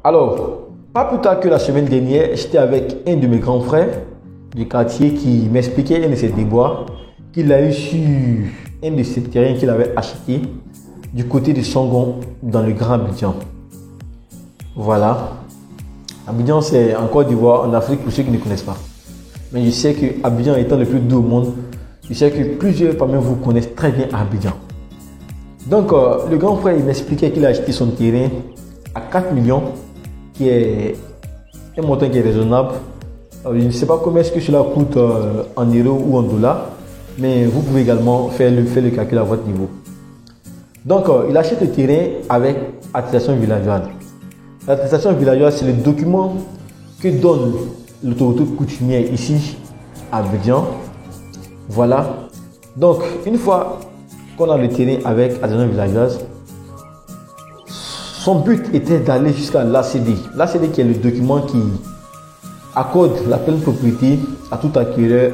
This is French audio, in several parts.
Alors, pas plus tard que la semaine dernière, j'étais avec un de mes grands frères du quartier qui m'expliquait un de ses déboires qu'il a eu sur un de ses terrains qu'il avait acheté du côté de Songon dans le Grand Abidjan. Voilà. Abidjan, c'est en Côte d'Ivoire, en Afrique, pour ceux qui ne connaissent pas. Mais je sais que Abidjan étant le plus doux au monde, je sais que plusieurs parmi vous connaissent très bien Abidjan. Donc, le grand frère, il m'expliquait qu'il a acheté son terrain à 4 millions, qui est un montant qui est raisonnable. Je ne sais pas combien est-ce que cela coûte en euros ou en dollars, mais vous pouvez également faire le calcul à votre niveau. Donc, il achète le terrain avec attestation villageoise. L'attestation villageoise, c'est le document que donne l'autorité coutumière ici à Abidjan. Voilà. Donc, une fois qu'on a le terrain avec attestation villageoise, son but était d'aller jusqu'à l'ACD. L'ACD qui est le document qui accorde la pleine propriété à tout acquéreur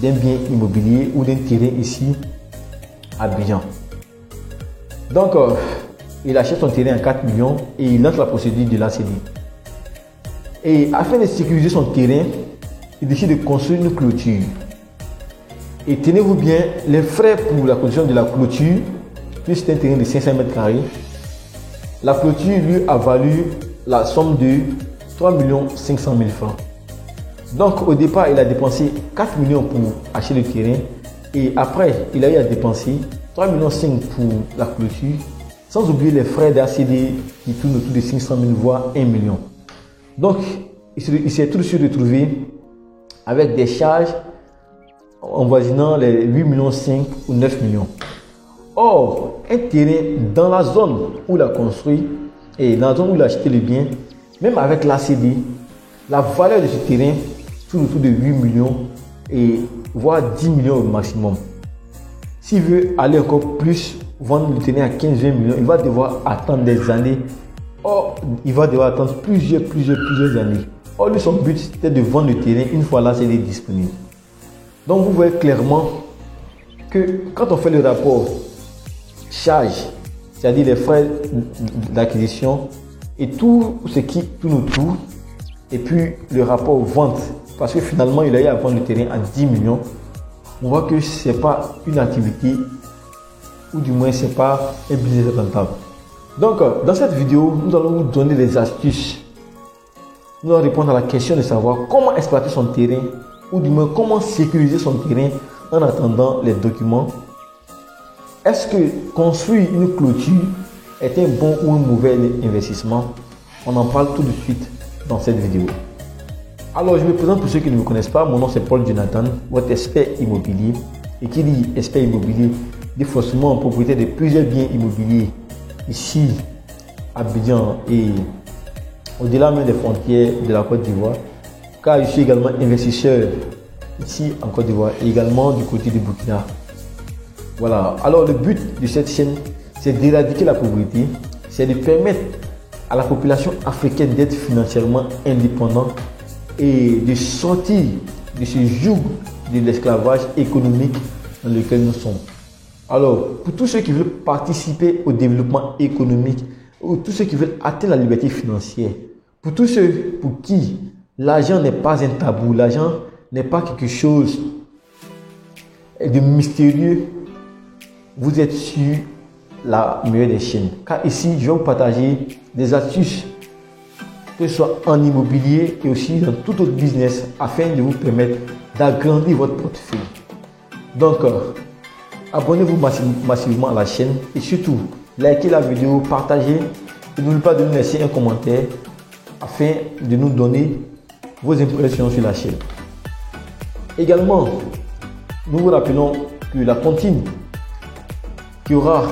d'un bien immobilier ou d'un terrain ici à Abidjan. Donc, il achète son terrain à 4 millions et il lance la procédure de l'ACD. Et afin de sécuriser son terrain, il décide de construire une clôture. Et tenez-vous bien, les frais pour la construction de la clôture, plus un terrain de 500 mètres carrés, la clôture lui a valu la somme de 3 500 000 francs. Donc au départ, il a dépensé 4 millions pour acheter le terrain et après, il a eu à dépenser 3,5 millions pour la clôture, sans oublier les frais d'ACD qui tournent autour de 500 000 voire 1 million. Donc, il s'est tout de suite retrouvé avec des charges avoisinant les 8,5 millions ou 9 millions. Or, un terrain dans la zone où il a construit et dans la zone où il a acheté le bien, même avec l'ACD, la valeur de ce terrain tourne autour de 8 millions et voire 10 millions au maximum. S'il veut aller encore plus, vendre le terrain à 15-20 millions, il va devoir attendre des années. Or, il va devoir attendre plusieurs années. Or, lui, son but, c'était de vendre le terrain une fois l'ACD disponible. Donc, vous voyez clairement que quand on fait le rapport charge, c'est-à-dire les frais d'acquisition et tout ce qui tourne autour, et puis le rapport vente, parce que finalement, il a eu à vendre le terrain à 10 millions, on voit que ce n'est pas une activité, ou du moins, ce n'est pas un business rentable. Donc, dans cette vidéo, nous allons vous donner des astuces. Nous allons répondre à la question de savoir comment exploiter son terrain, ou du moins comment sécuriser son terrain en attendant les documents. Est-ce que construire une clôture est un bon ou un mauvais investissement? On en parle tout de suite dans cette vidéo. Alors, je me présente pour ceux qui ne me connaissent pas. Mon nom c'est Paul Jonathan, votre expert immobilier. Et qui dit expert immobilier dit forcément propriétaire de plusieurs biens immobiliers ici à Abidjan et au-delà même des frontières de la Côte d'Ivoire. Car je suis également investisseur ici en Côte d'Ivoire et également du côté du Burkina. Voilà. Alors, le but de cette chaîne, c'est d'éradiquer la pauvreté, c'est de permettre à la population africaine d'être financièrement indépendante et de sortir de ce joug de l'esclavage économique dans lequel nous sommes. Alors, pour tous ceux qui veulent participer au développement économique, ou tous ceux qui veulent atteindre la liberté financière, pour tous ceux pour qui l'argent n'est pas un tabou, l'argent n'est pas quelque chose de mystérieux, vous êtes sur la meilleure des chaînes. Car ici, je vais vous partager des astuces, que ce soit en immobilier et aussi dans tout autre business, afin de vous permettre d'agrandir votre portefeuille. Donc, abonnez-vous massivement à la chaîne et surtout, likez la vidéo, partagez et n'oubliez pas de nous laisser un commentaire afin de nous donner vos impressions sur la chaîne. Également, nous vous rappelons que la comptine qui aura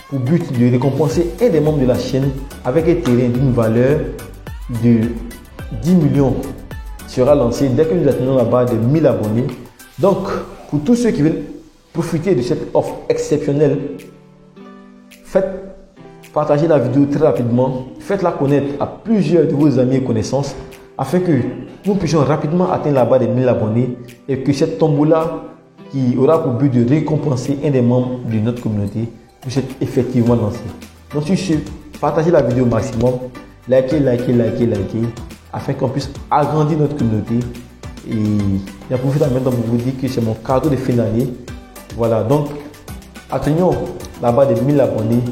pour but de récompenser un des membres de la chaîne avec un terrain d'une valeur de 10 millions sera lancée dès que nous atteignons la barre de 1000 abonnés. Donc, pour tous ceux qui veulent profiter de cette offre exceptionnelle, partagez la vidéo très rapidement, faites-la connaître à plusieurs de vos amis et connaissances afin que nous puissions rapidement atteindre la barre des 1000 abonnés et que cette tombola qui aura pour but de récompenser un des membres de notre communauté puisse être effectivement lancée. Donc sur ce, partagez la vidéo au maximum likez, afin qu'on puisse agrandir notre communauté. Et j'en profite maintenant pour vous dire que c'est mon cadeau de fin d'année. Voilà, donc atteignons la barre de 1000 abonnés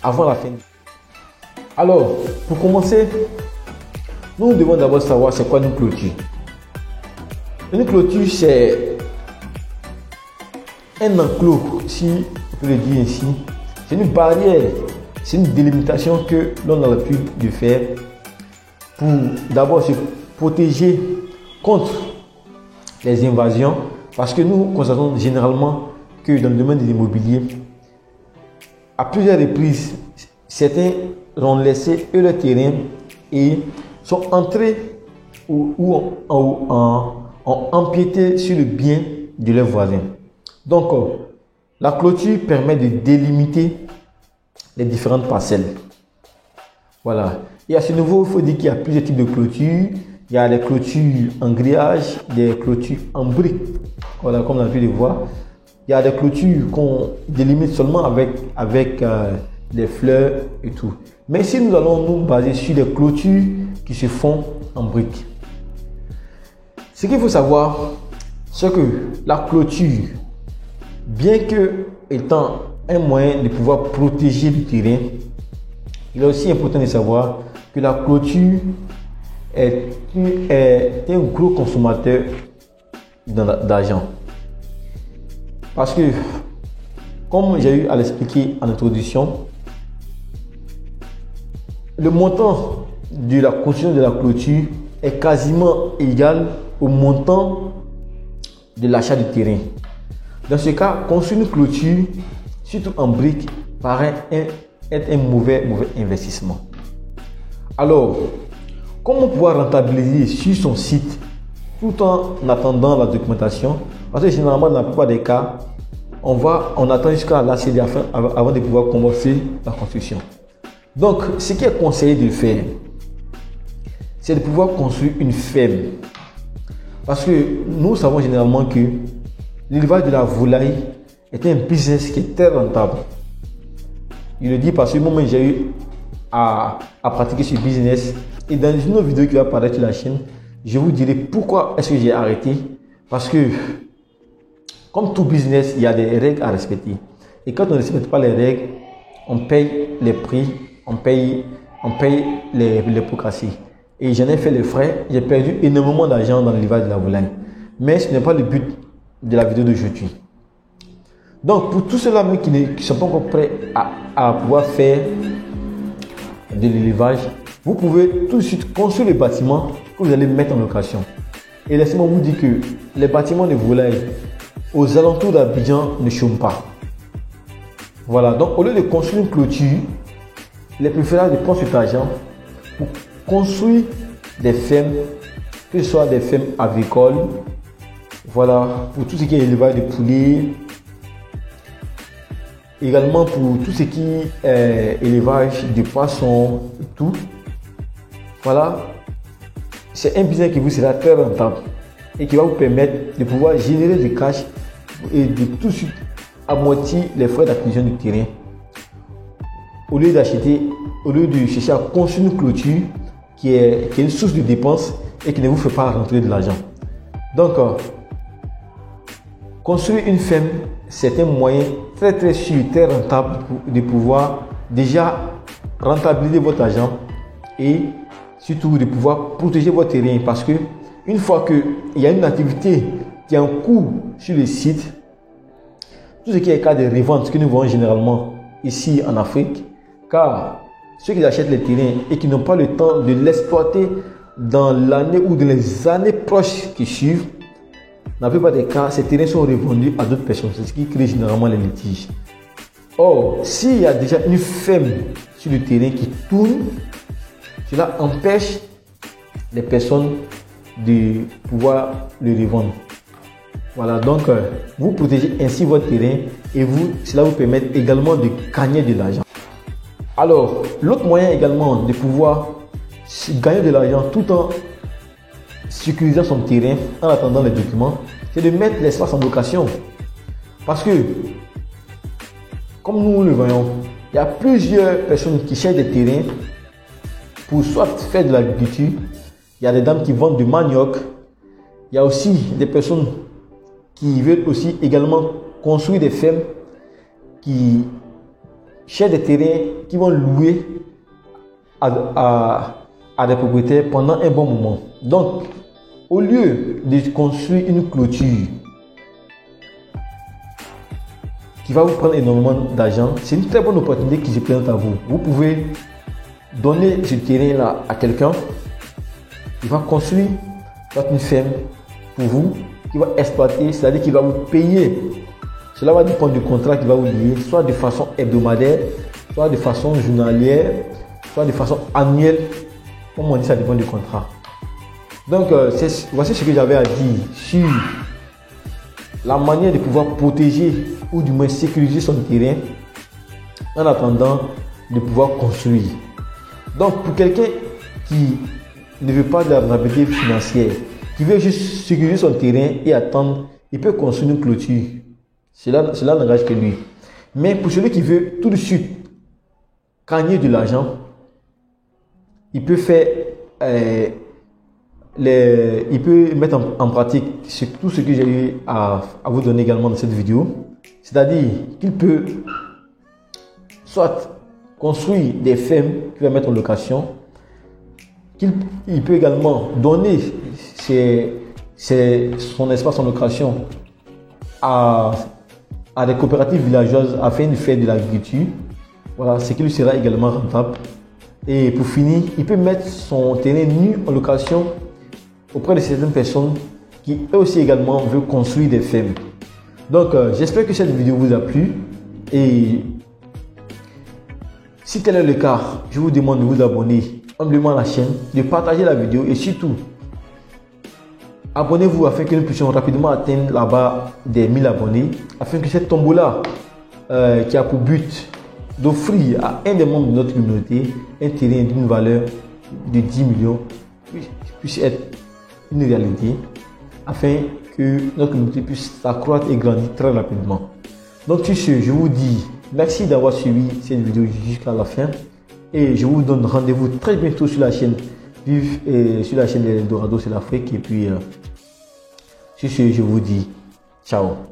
avant la fin. Alors, pour commencer, nous devons d'abord savoir c'est quoi une clôture. Une clôture, c'est un enclos, si on peut le dire ainsi. C'est une barrière, c'est une délimitation que l'on a l'habitude de faire pour d'abord se protéger contre les invasions, parce que nous constatons généralement que dans le domaine de l'immobilier, à plusieurs reprises, certains ont laissé eux leur terrain et sont entrés ou ont empiété sur le bien de leurs voisins. Donc, la clôture permet de délimiter les différentes parcelles. Voilà. Et à ce niveau, il faut dire qu'il y a plusieurs types de clôtures. Il y a les clôtures en grillage, des clôtures en briques. Voilà, comme on a pu le voir. Il y a des clôtures qu'on délimite seulement avec des fleurs et tout. Mais ici, nous allons nous baser sur des clôtures qui se font en briques. Ce qu'il faut savoir, c'est que la clôture, bien que étant un moyen de pouvoir protéger le terrain, il est aussi important de savoir que la clôture est un gros consommateur d'argent. Parce que, comme j'ai eu à l'expliquer en introduction, le montant de la construction de la clôture est quasiment égal au montant de l'achat du terrain. Dans ce cas, construire une clôture, surtout en briques, paraît être un mauvais investissement. Alors, comment pouvoir rentabiliser sur son site tout en attendant la documentation? Parce que généralement, dans la plupart des cas, on attend jusqu'à la CD avant de pouvoir commencer la construction. Donc, ce qui est conseillé de faire, c'est de pouvoir construire une ferme. Parce que nous savons généralement que l'élevage de la volaille est un business qui est très rentable. Je le dis parce que moi, j'ai eu à pratiquer ce business. Et dans une autre vidéo qui va apparaître sur la chaîne, je vous dirai pourquoi est-ce que j'ai arrêté. Parce que, comme tout business, il y a des règles à respecter. Et quand on ne respecte pas les règles, on paye les prix, on paye les pots cassés. Et j'en ai fait les frais, j'ai perdu énormément d'argent dans l'élevage de la volaille. Mais ce n'est pas le but de la vidéo d'aujourd'hui. Donc, pour tous ceux-là qui ne sont pas encore prêts à pouvoir faire de l'élevage, vous pouvez tout de suite construire les bâtiments que vous allez mettre en location. Et laissez-moi vous dire que les bâtiments de volaille aux alentours d'Abidjan ne chôment pas. Voilà, donc au lieu de construire une clôture, il est préférable de prendre cet argent pour construire des fermes, que ce soit des fermes agricoles, voilà, pour tout ce qui est élevage de poulets, également pour tout ce qui est élevage de poissons et tout. Voilà, c'est un business qui vous sera très rentable et qui va vous permettre de pouvoir générer du cash et de tout de suite amortir les frais d'acquisition du terrain. Au lieu de chercher à construire une clôture qui est une source de dépenses et qui ne vous fait pas rentrer de l'argent. Donc, construire une ferme, c'est un moyen très sûr, très rentable de pouvoir déjà rentabiliser votre argent et surtout de pouvoir protéger votre terrain. Parce que une fois qu'il y a une activité qui est en cours sur le site, tout ce qui est cas de revente que nous voyons généralement ici en Afrique, car ceux qui achètent les terrains et qui n'ont pas le temps de l'exploiter dans l'année ou dans les années proches qui suivent, dans la plupart des cas, ces terrains sont revendus à d'autres personnes, c'est ce qui crée généralement les litiges. Or, s'il y a déjà une ferme sur le terrain qui tourne, cela empêche les personnes de pouvoir le revendre. Voilà, donc vous protégez ainsi votre terrain et cela vous permet également de gagner de l'argent. Alors, l'autre moyen également de pouvoir gagner de l'argent tout en sécurisant son terrain en attendant les documents, c'est de mettre l'espace en location. Parce que, comme nous le voyons, il y a plusieurs personnes qui cherchent des terrains pour soit faire de l'agriculture. Il y a des dames qui vendent du manioc. Il y a aussi des personnes qui veulent aussi également construire des fermes, qui cherchent des terrains qui vont louer à des propriétaires pendant un bon moment. Donc, au lieu de construire une clôture qui va vous prendre énormément d'argent, c'est une très bonne opportunité qui se présente à vous. Vous pouvez donner ce terrain-là à quelqu'un. Il va construire une ferme pour vous, qui va exploiter, c'est-à-dire qu'il va vous payer. Cela va dépendre du contrat qu'il va vous lier, soit de façon hebdomadaire, soit de façon journalière, soit de façon annuelle. Comme on dit, ça dépend du contrat. Donc, voici ce que j'avais à dire sur la manière de pouvoir protéger ou du moins sécuriser son terrain en attendant de pouvoir construire. Donc, pour quelqu'un qui ne veut pas de la rentabilité financière, qui veut juste sécuriser son terrain et attendre, il peut construire une clôture. Cela n'engage que lui. Mais pour celui qui veut tout de suite gagner de l'argent, il peut faire il peut mettre en pratique tout ce que j'ai eu à vous donner également dans cette vidéo. C'est-à-dire qu'il peut soit construire des fermes qu'il va mettre en location, il peut également donner son espace en location à des coopératives villageoises afin de faire de l'agriculture. Voilà, ce qui lui sera également rentable. Et pour finir, il peut mettre son terrain nu en location auprès de certaines personnes qui eux aussi également veulent construire des fermes. Donc j'espère que cette vidéo vous a plu, et si tel est le cas, je vous demande de vous abonner humblement à la chaîne, de partager la vidéo et surtout abonnez-vous afin que nous puissions rapidement atteindre la barre des 1000 abonnés, afin que cette tombola qui a pour but d'offrir à un des membres de notre communauté un terrain d'une valeur de 10 millions puisse être une réalité, afin que notre communauté puisse s'accroître et grandir très rapidement. Donc sur ce, je vous dis merci d'avoir suivi cette vidéo jusqu'à la fin, et je vous donne rendez-vous très bientôt sur la chaîne Vive et sur la chaîne d'Eldorado, c'est l'Afrique. Et puis sur ce, je vous dis ciao.